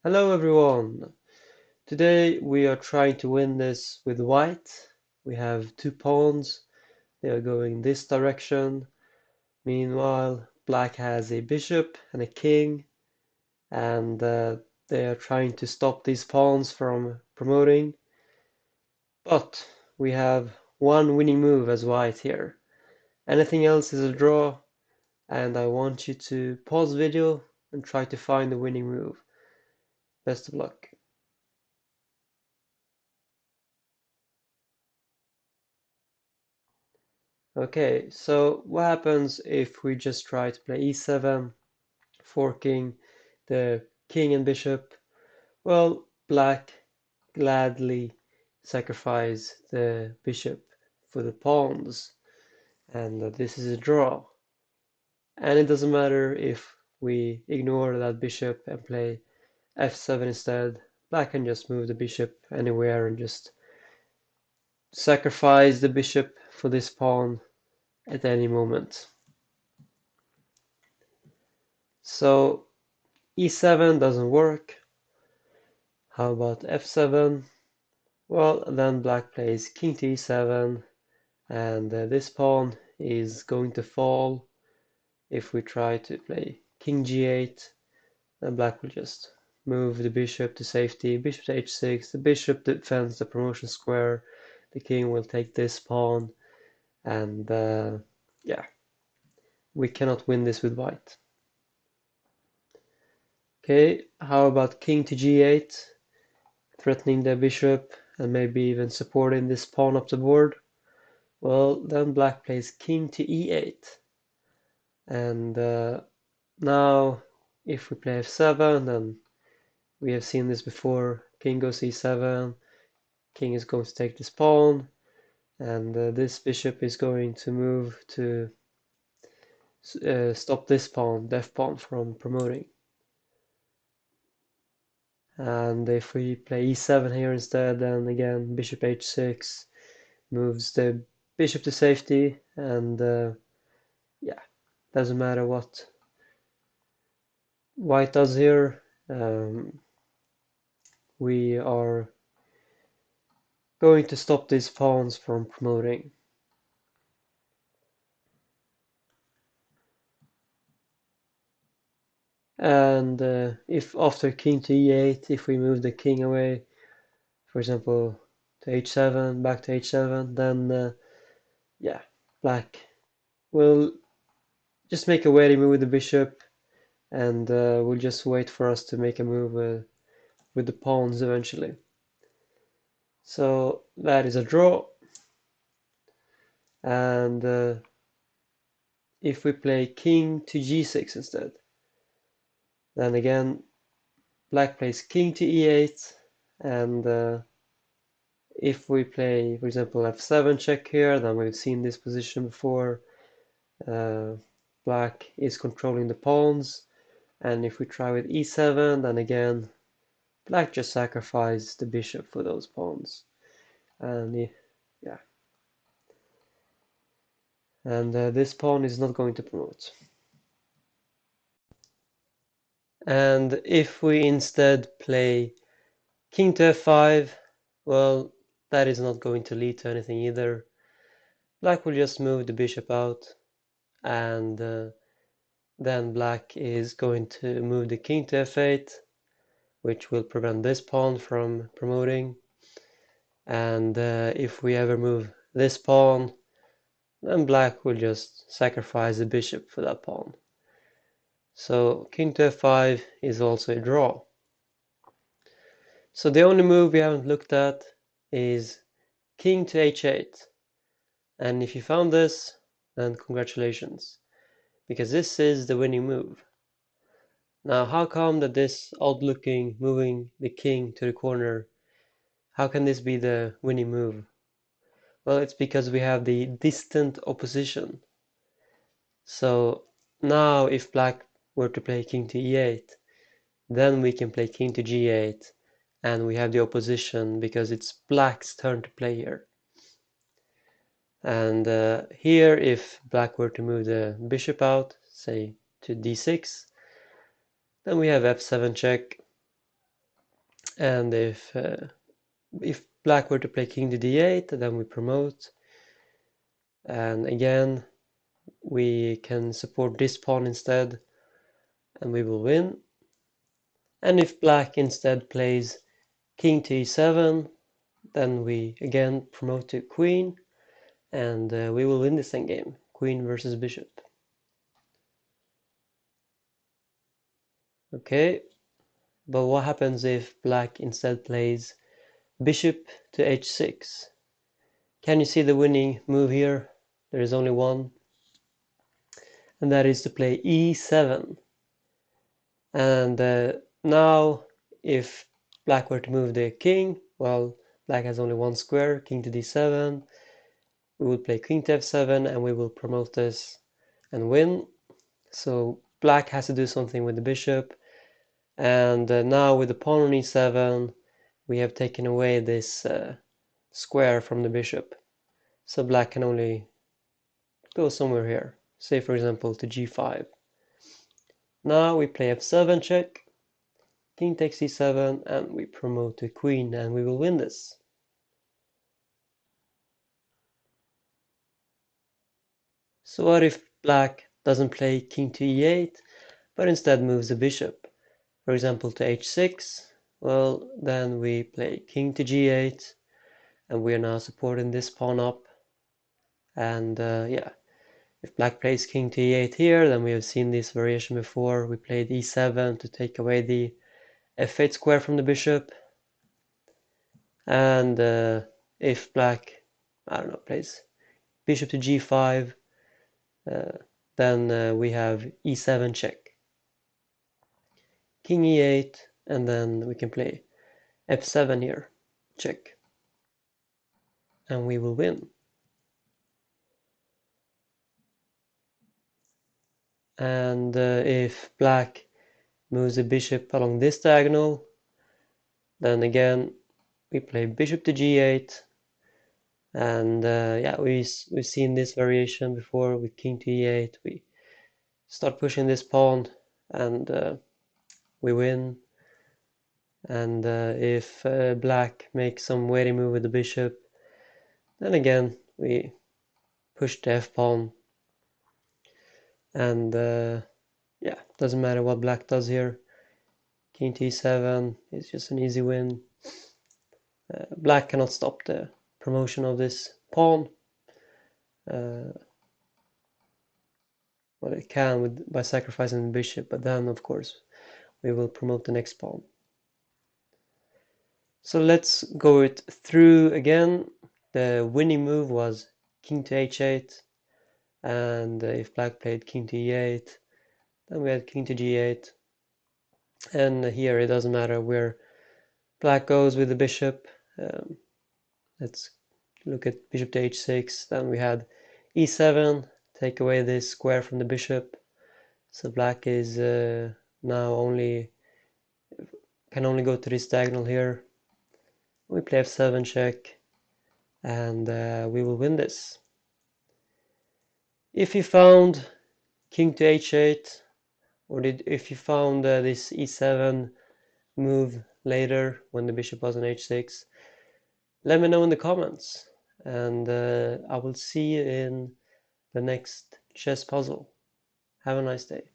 Hello everyone! Today we are trying to win this with white. We have two pawns, they are going this direction. Meanwhile, black has a bishop and a king, and they are trying to stop these pawns from promoting. But we have one winning move as white here. Anything else is a draw, and I want you to pause the video and try to find the winning move. Best of luck. Okay, so what happens if we just try to play e7, forking the king and bishop? Well, black gladly sacrifice the bishop for the pawns, and this is a draw. And it doesn't matter if we ignore that bishop and play f7 instead. Black can just move the bishop anywhere and just sacrifice the bishop for this pawn at any moment. So e7 doesn't work. How about f7? Well, then black plays king to e7, and this pawn is going to fall. If we try to play king g8, then black will just move the bishop to safety, bishop to h6, the bishop defends the promotion square, the king will take this pawn, and yeah, we cannot win this with white. Okay, how about king to g8, threatening the bishop and maybe even supporting this pawn up the board? Well, then black plays king to e8. And now if we play f7, then we have seen this before. King goes e7, king is going to take this pawn, and this bishop is going to move to stop this pawn, the f pawn, from promoting. And if we play e7 here instead, then again bishop h6 moves the bishop to safety, and yeah, doesn't matter what white does here. We are going to stop these pawns from promoting. And if after king to e8, if we move the king away, for example, to h7, back to h7, then yeah, black will just make a waiting move with the bishop, and we'll just wait for us to make a move with the pawns eventually. So that is a draw. And if we play king to g6 instead, then again black plays king to e8, and if we play, for example, f7 check here, then we've seen this position before. Black is controlling the pawns, and if we try with e7, then again black just sacrifices the bishop for those pawns. And yeah, and this pawn is not going to promote. And if we instead play king to f5, well, that is not going to lead to anything either. Black will just move the bishop out, and then black is going to move the king to f8, which will prevent this pawn from promoting. And if we ever move this pawn, then black will just sacrifice the bishop for that pawn. So king to f5 is also a draw. So the only move we haven't looked at is king to h8. And if you found this, then congratulations, because this is the winning move. Now, how come that this odd-looking moving the king to the corner, how can this be the winning move? Well, it's because we have the distant opposition. So now if black were to play king to e8, then we can play king to g8, and we have the opposition because it's black's turn to play here. And here, if black were to move the bishop out, say to d6, then we have f7 check, And if black were to play king to d8, then we promote. And again, we can support this pawn instead, and we will win. And if black instead plays king to e7, then we again promote to queen, and we will win this endgame, queen versus bishop. Okay, but what happens if black instead plays bishop to h6? Can you see the winning move here? There is only one, and that is to play e7. And now, if black were to move the king, well, black has only one square, king to d7. We will play queen to f7, and we will promote this and win. So black has to do something with the bishop. And now with the pawn on e7, we have taken away this square from the bishop. So black can only go somewhere here, say for example to g5. Now we play f7 check, king takes e7, and we promote to queen, and we will win this. So what if black doesn't play king to e8, but instead moves the bishop, for example to h6? Well, then we play king to g8, and we are now supporting this pawn up. And yeah, if black plays king to e8 here, then we have seen this variation before. We played e7 to take away the f8 square from the bishop. And if black, I don't know, plays bishop to g5, then we have e7 check, king e8, and then we can play f7 here, check, and we will win. And if black moves the bishop along this diagonal, then again we play bishop to g8, and yeah, we've seen this variation before with king to e8. We start pushing this pawn, and we win. And if black makes some waiting move with the bishop, then again we push the f pawn, and yeah, doesn't matter what black does here. King to e7 is just an easy win. Black cannot stop the promotion of this pawn. Well, it can by sacrificing the bishop, but then of course we will promote the next pawn. So let's go it through again. The winning move was king to h8, and if black played king to e8, then we had king to g8. And here it doesn't matter where black goes with the bishop. Let's look at bishop to h6. Then we had e7, take away this square from the bishop. So black is now can only go to this diagonal here. We play f7 check, and we will win this. If you found king to h8, or if you found this e7 move later when the bishop was on h6, let me know in the comments, and I will see you in the next chess puzzle. Have a nice day.